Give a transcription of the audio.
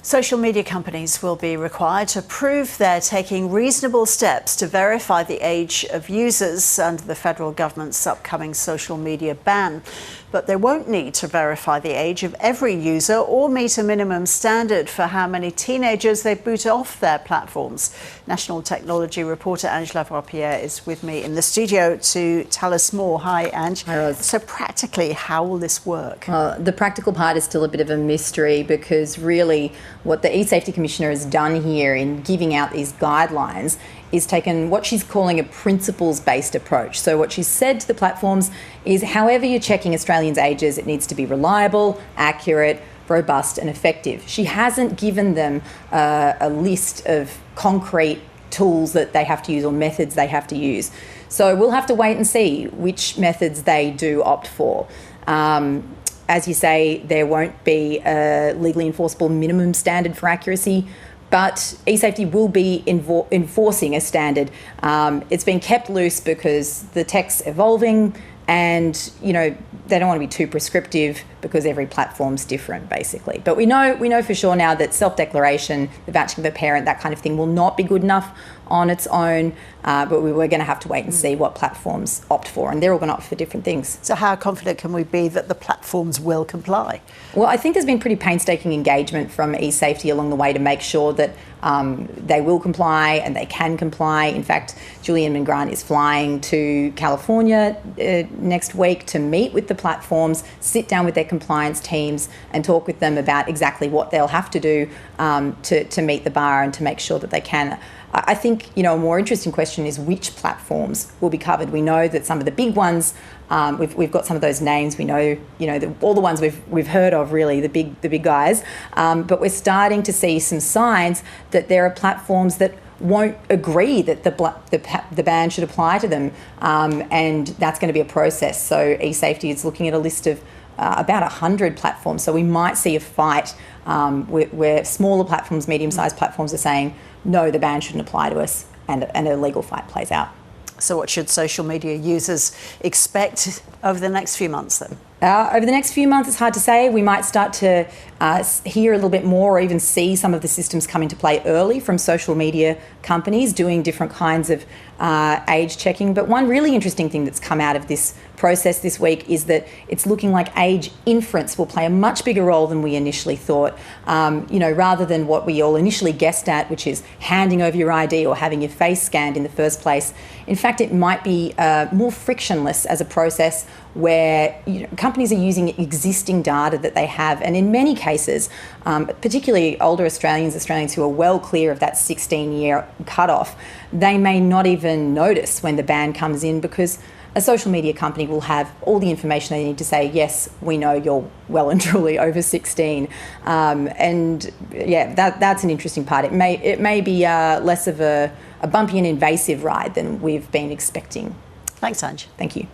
Social media companies will be required to prove they're taking reasonable steps to verify the age of users under the federal government's upcoming social media ban. But they won't need to verify the age of every user or meet a minimum standard for how many teenagers they boot off their platforms. National technology reporter Ange Lavoie-Pierre is with me in the studio to tell us more. Hi, Ange. Hi, Roz. So practically, how will this work? The practical part is still a bit of a mystery, because really what the e-safety commissioner has done here in giving out these guidelines is taken what she's calling a principles-based approach. So what she's said to the platforms is, however you're checking Australians' ages, it needs to be reliable, accurate, robust and effective. She hasn't given them a list of concrete tools that they have to use or methods they have to use. So we'll have to wait and see which methods they do opt for. As you say, there won't be a legally enforceable minimum standard for accuracy, but e-safety will be enforcing a standard. It's been kept loose because the tech's evolving, and they don't want to be too prescriptive because every platform's different, basically. But we know for sure now that self-declaration, the vouching of a parent, that kind of thing will not be good enough on its own, but we're going to have to wait and see what platforms opt for, and they're all going to opt for different things. So how confident can we be that the platforms will comply? Well, I think there's been pretty painstaking engagement from e-safety along the way to make sure that they will comply and they can comply. In fact, Julian Grant is flying to California next week to meet with the platforms, sit down with their compliance teams and talk with them about exactly what they'll have to do to meet the bar and to make sure that they can. I think, a more interesting question is which platforms will be covered. We know that some of the big ones, we've got some of those names. We know, all the ones we've heard of, really, the big guys. But we're starting to see some signs that there are platforms that won't agree that the ban should apply to them, and that's going to be a process. So e-safety is looking at a list of about 100 platforms. So we might see a fight where smaller platforms, medium-sized platforms are saying, no, the ban shouldn't apply to us, and a legal fight plays out. So what should social media users expect over the next few months then? Over the next few months, it's hard to say. We might start to hear a little bit more, or even see some of the systems come into play early from social media companies doing different kinds of age checking. But one really interesting thing that's come out of this process this week is that it's looking like age inference will play a much bigger role than we initially thought. Rather than what we all initially guessed at, which is handing over your ID or having your face scanned in the first place. In fact, it might be more frictionless as a process where companies are using existing data that they have, and in many cases, particularly older Australians who are well clear of that 16-year cutoff, they may not even notice when the ban comes in, because a social media company will have all the information they need to say, yes, we know you're well and truly over 16. And yeah, that's an interesting part. It may be less of a bumpy and invasive ride than we've been expecting. Thanks, Ange. Thank you.